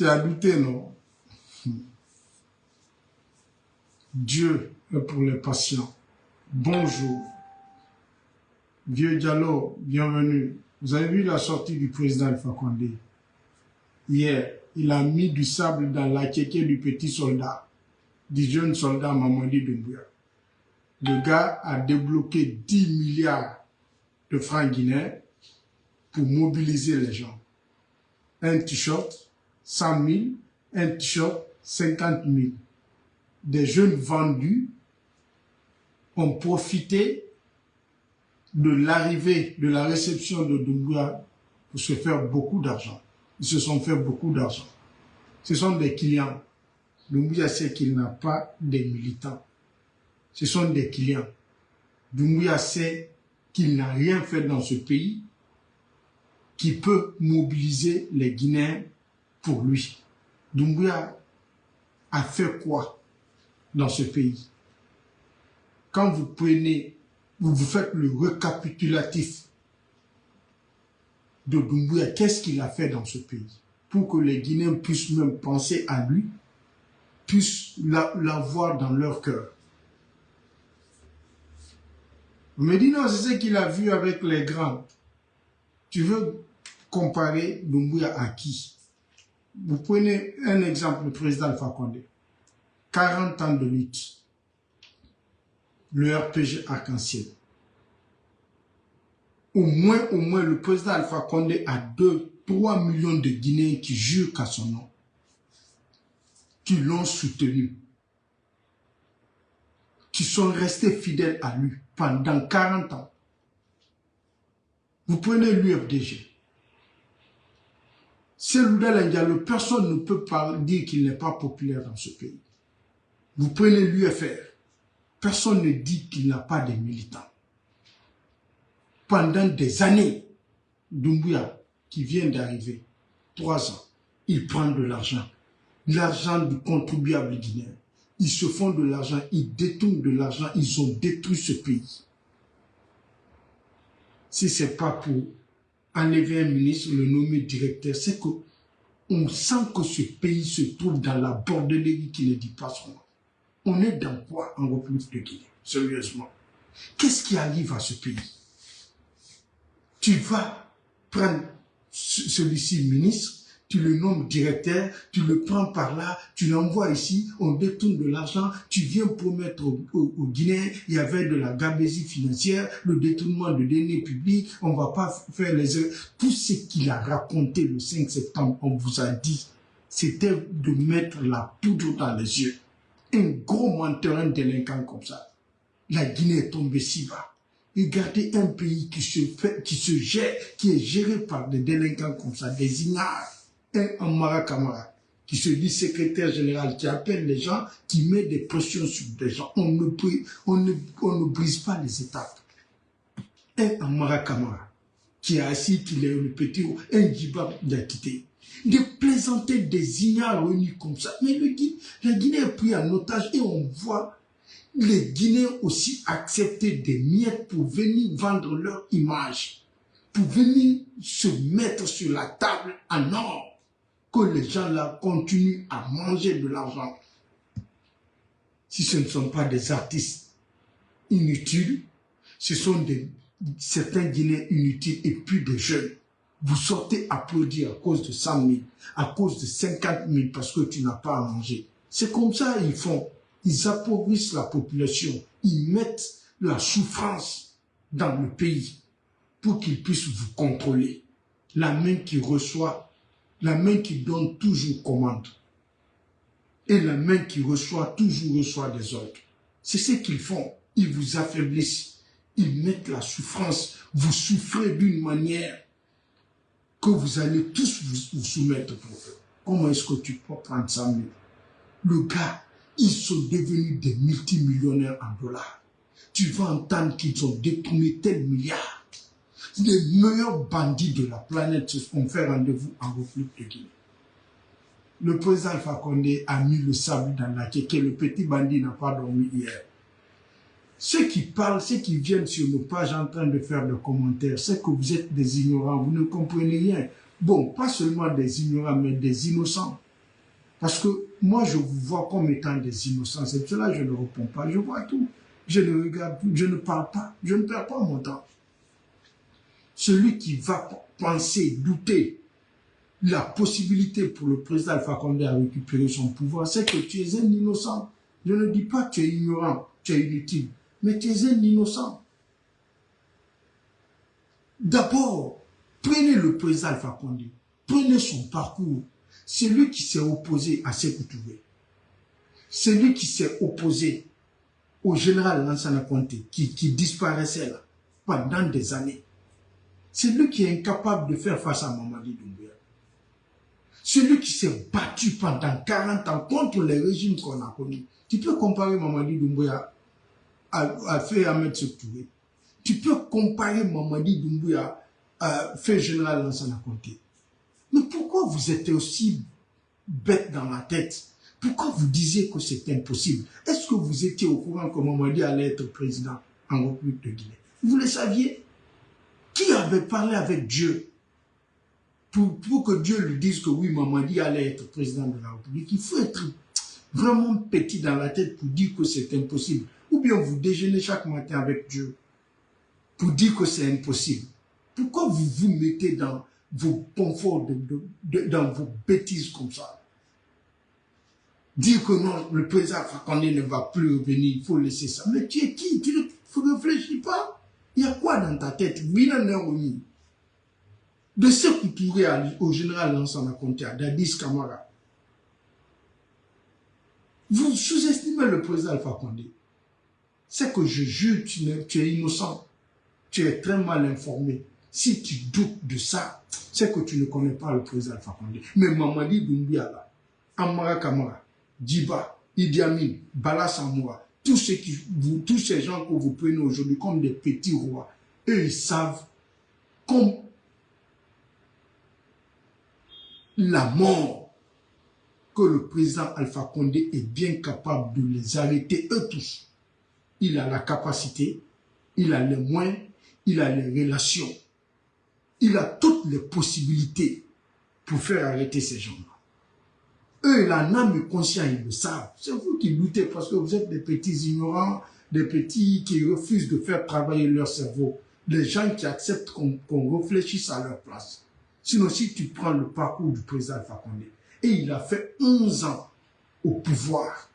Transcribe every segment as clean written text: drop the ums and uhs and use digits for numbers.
Tu as douté, non? Dieu est pour les patients. Bonjour. Vieux Diallo, bienvenue. Vous avez vu la sortie du président Alpha Condé? Hier, il a mis du sable dans la kéké du petit soldat, du jeune soldat Mamadi Doumbouya. Le gars a débloqué 10 milliards de francs guinéens pour mobiliser les gens. Un t-shirt, 100 000, un t-shirt, 50 000. Des jeunes vendus ont profité de l'arrivée, de la réception de Doumbouya pour se faire beaucoup d'argent. Ils se sont fait beaucoup d'argent. Ce sont des clients. Doumbouya sait qu'il n'a pas de militants. Ce sont des clients. Doumbouya sait qu'il n'a rien fait dans ce pays qui peut mobiliser les Guinéens pour lui. Doumbouya a fait quoi dans ce pays? Quand vous prenez, vous faites le récapitulatif de Doumbouya, qu'est-ce qu'il a fait dans ce pays? Pour que les Guinéens puissent même penser à lui, puissent l'avoir dans leur cœur. Vous me dites non, c'est ce qu'il a vu avec les grands. Tu veux comparer Doumbouya à qui? Vous prenez un exemple, le président Alpha Condé. 40 ans de lutte. Le RPG Arc-en-Ciel. Au moins, le président Alpha Condé a 3 millions de Guinéens qui jurent qu'à son nom, qui l'ont soutenu, qui sont restés fidèles à lui pendant 40 ans. Vous prenez l'UFDG. Selouda Diallo, personne ne peut pas dire qu'il n'est pas populaire dans ce pays. Vous prenez l'UFR. Personne ne dit qu'il n'a pas de militants. Pendant des années, Doumbouya, qui vient d'arriver, 3 ans, il prend de l'argent. L'argent du contribuable guinéen. Ils se font de l'argent, ils détournent de l'argent, ils ont détruit ce pays. Si ce n'est pas pour enlever un ministre, le nommer directeur, c'est qu'on sent que ce pays se trouve dans la bordellerie qui ne dit pas son nom. On est dans quoi en République de Guinée? Sérieusement. Qu'est-ce qui arrive à ce pays? Tu vas prendre celui-ci ministre, tu le nommes directeur, tu le prends par là, tu l'envoies ici, on détourne de l'argent, tu viens promettre aux Guinéens, il y avait de la gabésie financière, le détournement de deniers publics, on ne va pas faire les erreurs. Tout ce qu'il a raconté le 5 septembre, on vous a dit, c'était de mettre la poudre dans les yeux. Un gros menteur, un délinquant comme ça. La Guinée est tombée si bas. Regardez un pays qui se gère, qui est géré par des délinquants comme ça, des ignares. Un Amara Kamara, qui se dit secrétaire général, qui appelle les gens, qui met des pressions sur des gens. On ne brise pas les étapes. Un Amara Kamara, qui est assis, qui est le petit, un Djiba Diakité. De plaisanter des ignares réunis comme ça. Mais la Guinée est prise en otage et on voit les Guinéens aussi accepter des miettes pour venir vendre leur image, pour venir se mettre sur la table en or, que les gens là continuent à manger de l'argent. Si ce ne sont pas des artistes inutiles, ce sont certains Guinéens inutiles et puis des jeunes. Vous sortez applaudir à cause de 100 000, à cause de 50 000 parce que tu n'as pas à manger. C'est comme ça ils font. Ils appauvrissent la population. Ils mettent la souffrance dans le pays pour qu'ils puissent vous contrôler. La main qui reçoit, la main qui donne toujours commande. Et la main qui reçoit toujours reçoit des ordres. C'est ce qu'ils font. Ils vous affaiblissent. Ils mettent la souffrance. Vous souffrez d'une manière que vous allez tous vous soumettre pour eux. Comment est-ce que tu peux prendre 100 000? Le gars, ils sont devenus des multimillionnaires en dollars. Tu vas entendre qu'ils ont détourné tel milliard. Les meilleurs bandits de la planète se font faire rendez-vous en République de Guinée. Le président Alpha Condé a mis le sable dans la kéké. Le petit bandit n'a pas dormi hier. Ceux qui parlent, ceux qui viennent sur nos pages en train de faire des commentaires, c'est que vous êtes des ignorants, vous ne comprenez rien. Bon, pas seulement des ignorants, mais des innocents. Parce que moi, je vous vois comme étant des innocents. C'est cela que je ne réponds pas. Je vois tout. Je ne regarde plus. Je ne parle pas. Je ne perds pas mon temps. Celui qui va penser, douter la possibilité pour le président Alpha Condé à récupérer son pouvoir, c'est que tu es un innocent. Je ne dis pas que tu es ignorant, tu es inutile, mais tu es un innocent. D'abord, prenez le président Alpha Condé, prenez son parcours. Celui qui s'est opposé à Sékou Touré, celui qui s'est opposé au général Lansana Conté, qui disparaissait là pendant des années, c'est lui qui est incapable de faire face à Mamadi Doumbouya. Celui qui s'est battu pendant 40 ans contre les régimes qu'on a connus. Tu peux comparer Mamadi Doumbouya à Feu Ahmed Sékou Touré. Tu peux comparer Mamadi Doumbouya à Feu général Lansana Conté. Mais pourquoi vous êtes aussi bête dans la tête? Pourquoi vous disiez que c'est impossible? Est-ce que vous étiez au courant que Mamadi allait être président en République de Guinée? Vous le saviez? Qui avait parlé avec Dieu pour que Dieu lui dise que oui, Mamadi allait être président de la République? Il faut être vraiment petit dans la tête pour dire que c'est impossible. Ou bien vous déjeunez chaque matin avec Dieu pour dire que c'est impossible. Pourquoi vous vous mettez dans vos conforts, dans vos bêtises comme ça? Dire que non, le président Fakonde ne va plus revenir, il faut laisser ça. Mais tu es qui? Tu ne réfléchis pas? Il y a quoi dans ta tête? De Sékou Touré au général Lansana Conté, à Dadis Camara. Vous sous-estimez le président Alpha Condé. C'est que je jure, tu es innocent. Tu es très mal informé. Si tu doutes de ça, c'est que tu ne connais pas le président Alpha Condé. Mais Mamadi Doumbouya, Amara Kamara, Djiba, Idi Amin, Bala Samoura, tous ces gens que vous prenez aujourd'hui comme des petits rois, eux ils savent comme la mort que le président Alpha Condé est bien capable de les arrêter eux tous. Il a la capacité, il a les moyens, il a les relations, il a toutes les possibilités pour faire arrêter ces gens-là. Eux, la âme consciente, ils le savent. C'est vous qui doutez parce que vous êtes des petits ignorants, des petits qui refusent de faire travailler leur cerveau. Les gens qui acceptent qu'on réfléchisse à leur place. Sinon, si tu prends le parcours du président Alpha Condé, et il a fait 11 ans au pouvoir,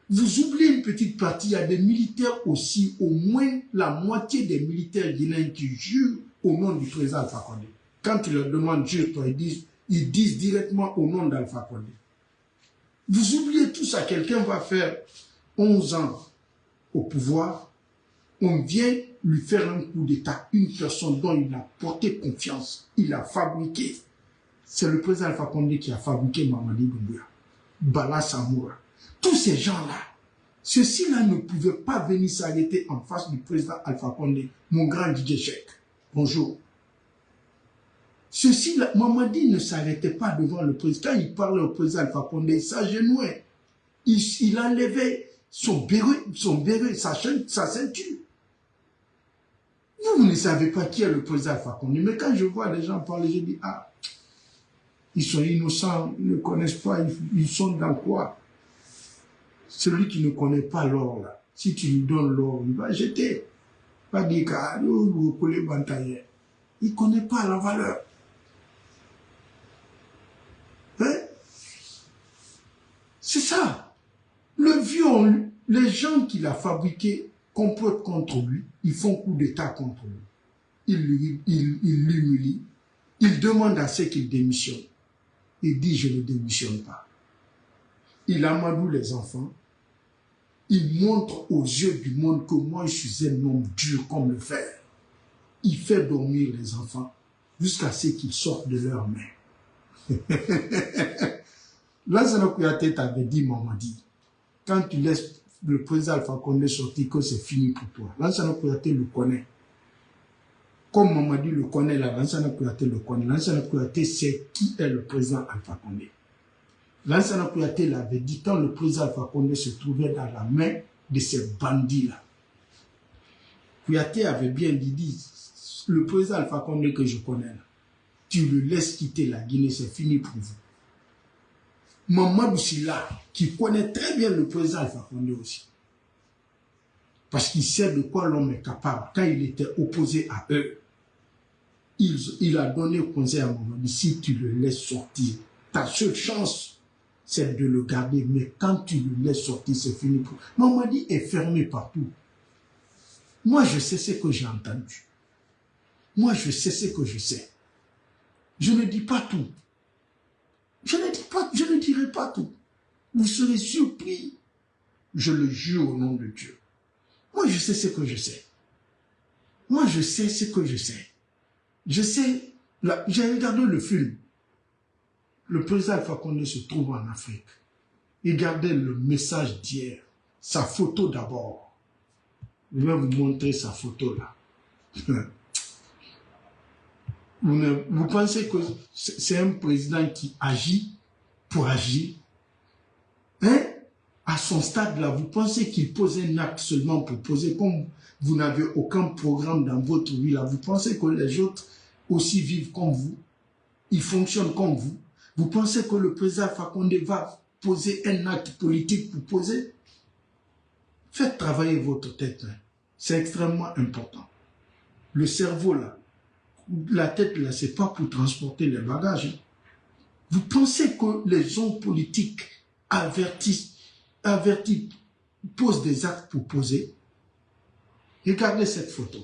vous oubliez une petite partie, il y a des militaires aussi, au moins la moitié des militaires guinéens qui jurent au nom du président Alpha Condé. Quand tu leur demandes jure-toi, ils disent directement au nom d'Alpha Condé. Vous oubliez tout ça, quelqu'un va faire 11 ans au pouvoir, on vient lui faire un coup d'état, une personne dont il a porté confiance, il a fabriqué. C'est le président Alpha Condé qui a fabriqué Mamadi Doumbouya, Bala Samoura. Tous ces gens-là, ceux-ci-là ne pouvaient pas venir s'arrêter en face du président Alpha Condé, mon grand Didier Cheikh. Bonjour. Ceux-ci-là, Mamadi ne s'arrêtait pas devant le président. Quand il parlait au président Alpha Condé, il s'agenouillait. Il enlevait son béret, sa ceinture. Vous ne savez pas qui est le président Alpha Condé. Mais quand je vois les gens parler, je dis, ah, ils sont innocents, ils ne connaissent pas, ils sont dans quoi? Celui qui ne connaît pas l'or, là, si tu lui donnes l'or, il va jeter. Pas dire qu'il ne connaît pas la valeur. Hein? C'est ça. Le vieux, les gens qu'il a fabriqués complotent contre lui, ils font coup d'état contre lui. Ils l'humilient, ils demandent à ce qu'il démissionne. Il dit, je ne démissionne pas. Il amadoue les enfants. Il montre aux yeux du monde que moi, je suis un homme dur comme le fer. Il fait dormir les enfants jusqu'à ce qu'ils sortent de leurs mains. Lansana Kouyaté t'avait dit, Mamadi, quand tu laisses le président Alpha Condé sortir, que c'est fini pour toi. Lansana Kouyaté le connaît. Comme Mamadi le connaît, Lansana Kouyaté le connaît. Lansana Kouyaté sait qui est le président Alpha Condé. Lansana Kouyaté l'avait dit quand le président Alpha Condé se trouvait dans la main de ces bandits-là. Kouyaté avait bien dit, le président Alpha Condé que je connais là, tu le laisses quitter la Guinée, c'est fini pour vous. Mamadou Sylla, qui connaît très bien le président Alpha Condé aussi. Parce qu'il sait de quoi l'homme est capable. Quand il était opposé à eux, il a donné conseil à Mamadou, si tu le laisses sortir, ta seule chance, c'est de le garder. Mais quand tu le laisses sortir, c'est fini. Mamadi est fermé partout. Moi, je sais ce que j'ai entendu. Moi, je sais ce que je sais. Je ne dis pas tout. Je ne dirai pas tout. Vous serez surpris. Je le jure au nom de Dieu. Moi, je sais ce que je sais. Moi, je sais ce que je sais. Je sais, j'ai regardé le film. Le président Alpha Condé se trouve en Afrique. Regardez le message d'hier. Sa photo d'abord. Je vais vous montrer sa photo là. Vous pensez que c'est un président qui agit pour agir? Hein? À son stade là, vous pensez qu'il pose un acte seulement pour poser, comme vous n'avez aucun programme dans votre vie là, vous pensez que les autres aussi vivent comme vous? Ils fonctionnent comme vous? Vous pensez que le président Alpha Condé va poser un acte politique pour poser? Faites travailler votre tête. Hein. C'est extrêmement important. Le cerveau là, la tête là, c'est pas pour transporter les bagages. Hein. Vous pensez que les hommes politiques avertis, posent des actes pour poser? Regardez cette photo.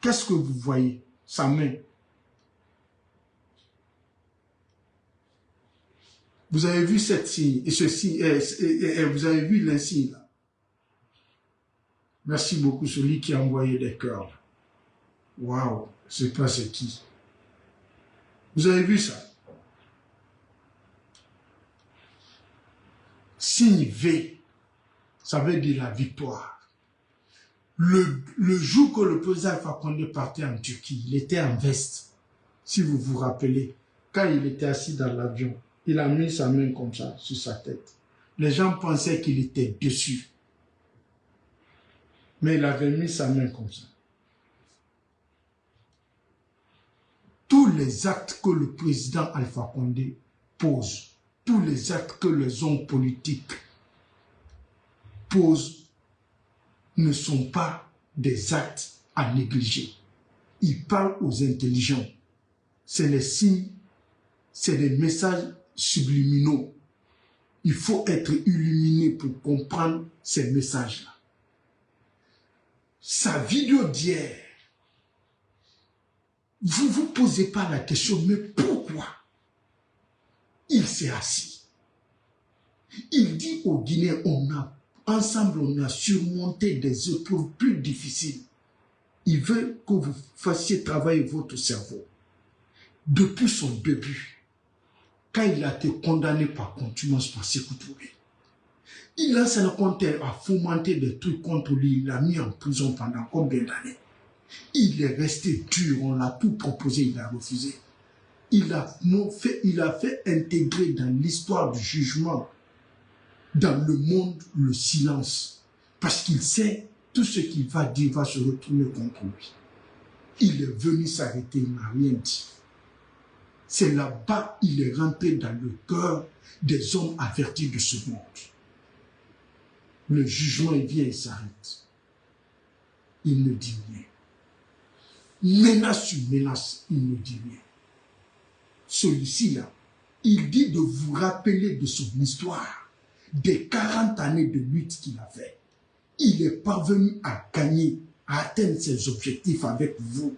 Qu'est-ce que vous voyez? Sa main. Vous avez vu cette signe, et ceci, et vous avez vu l'insigne là. Merci beaucoup, celui qui a envoyé des cœurs. Waouh, je ne sais pas c'est qui. Vous avez vu ça? Signe V, ça veut dire la victoire. Le jour que le président Alpha Condé partait en Turquie, il était en veste. Si vous vous rappelez, quand il était assis dans l'avion, il a mis sa main comme ça sur sa tête. Les gens pensaient qu'il était dessus. Mais il avait mis sa main comme ça. Tous les actes que le président Alpha Condé pose, tous les actes que les hommes politiques posent, ne sont pas des actes à négliger. Ils parlent aux intelligents. C'est les signes, c'est des messages subliminaux. Il faut être illuminé pour comprendre ces messages-là. Sa vidéo d'hier, vous ne vous posez pas la question, mais pourquoi il s'est assis? Il dit aux Guinéens, ensemble on a surmonté des épreuves plus difficiles. Il veut que vous fassiez travailler votre cerveau. Depuis son début, quand il a été condamné par contumace par Sékou Touré, il a s'en compte à fomenter des trucs contre lui, il l'a mis en prison pendant combien d'années? Il est resté dur, on l'a tout proposé, il a refusé. Il a fait intégrer dans l'histoire du jugement, dans le monde, le silence. Parce qu'il sait, tout ce qu'il va dire va se retourner contre lui. Il est venu s'arrêter, il n'a rien dit. C'est là-bas, il est rentré dans le cœur des hommes avertis de ce monde. Le jugement, il vient et s'arrête. Il ne dit rien. Menace sur menace, il ne dit rien. Celui-ci-là, il dit de vous rappeler de son histoire, des 40 années de lutte qu'il a fait. Il est parvenu à gagner, à atteindre ses objectifs avec vous.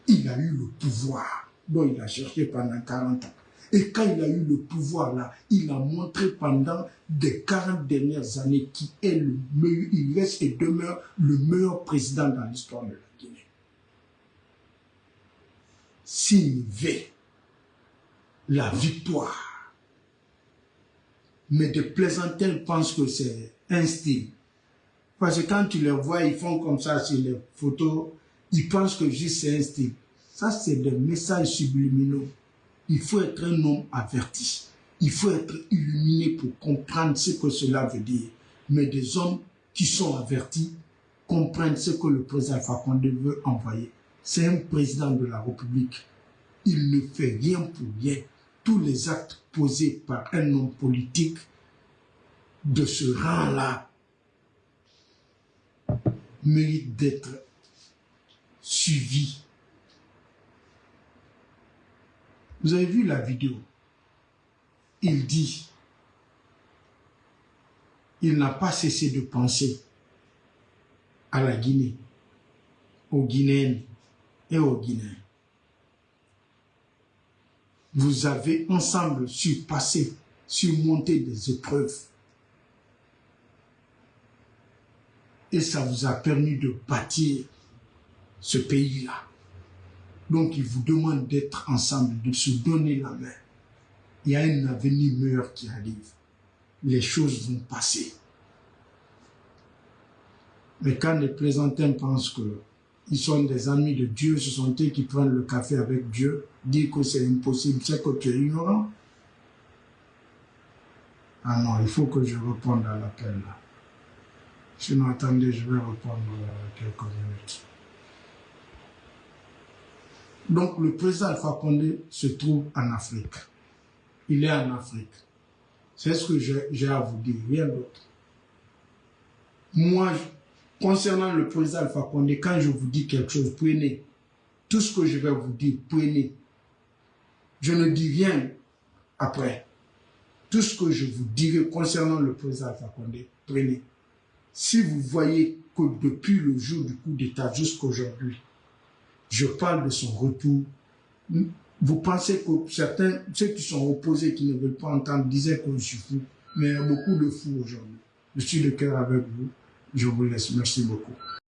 Il a eu le pouvoir dont il a cherché pendant 40 ans. Et quand il a eu le pouvoir là, il a montré pendant des 40 dernières années qu'il est le meilleur, il reste et demeure le meilleur président dans l'histoire de la Guinée. Signe V, la victoire. Mais des plaisantels pensent que c'est un style. Parce que quand tu les vois, ils font comme ça sur les photos, ils pensent que juste c'est un style. Ça, c'est des messages subliminaux. Il faut être un homme averti. Il faut être illuminé pour comprendre ce que cela veut dire. Mais des hommes qui sont avertis comprennent ce que le président Alpha Condé veut envoyer. C'est un président de la République. Il ne fait rien pour rien. tous les actes posés par un homme politique de ce rang-là méritent d'être suivis. Vous avez vu la vidéo? Il dit, il n'a pas cessé de penser à la Guinée, aux Guinéennes et aux Guinéens. Vous avez ensemble surpassé, surmonté des épreuves. Et ça vous a permis de bâtir ce pays-là. Donc il vous demande d'être ensemble, de se donner la main. Il y a un avenir meilleur qui arrive. Les choses vont passer. Mais quand les plaisantins pensent qu'ils sont des amis de Dieu, ce sont eux qui prennent le café avec Dieu, dire que c'est impossible, c'est que tu es ignorant. Ah non, il faut que je réponde à l'appel là. Sinon, attendez, je vais répondre quelques minutes. Donc, le président Alpha Condé se trouve en Afrique. Il est en Afrique. C'est ce que j'ai à vous dire, rien d'autre. Moi, concernant le président Alpha Condé, quand je vous dis quelque chose, prenez. Tout ce que je vais vous dire, prenez. Je ne dis rien après. Tout ce que je vous dirai concernant le président Alpha Condé, prenez. Si vous voyez que depuis le jour du coup d'État jusqu'à aujourd'hui, je parle de son retour, vous pensez que certains, ceux qui sont opposés, qui ne veulent pas entendre, disaient que je suis fou, mais il y a beaucoup de fous aujourd'hui. Je suis de cœur avec vous, je vous laisse. Merci beaucoup.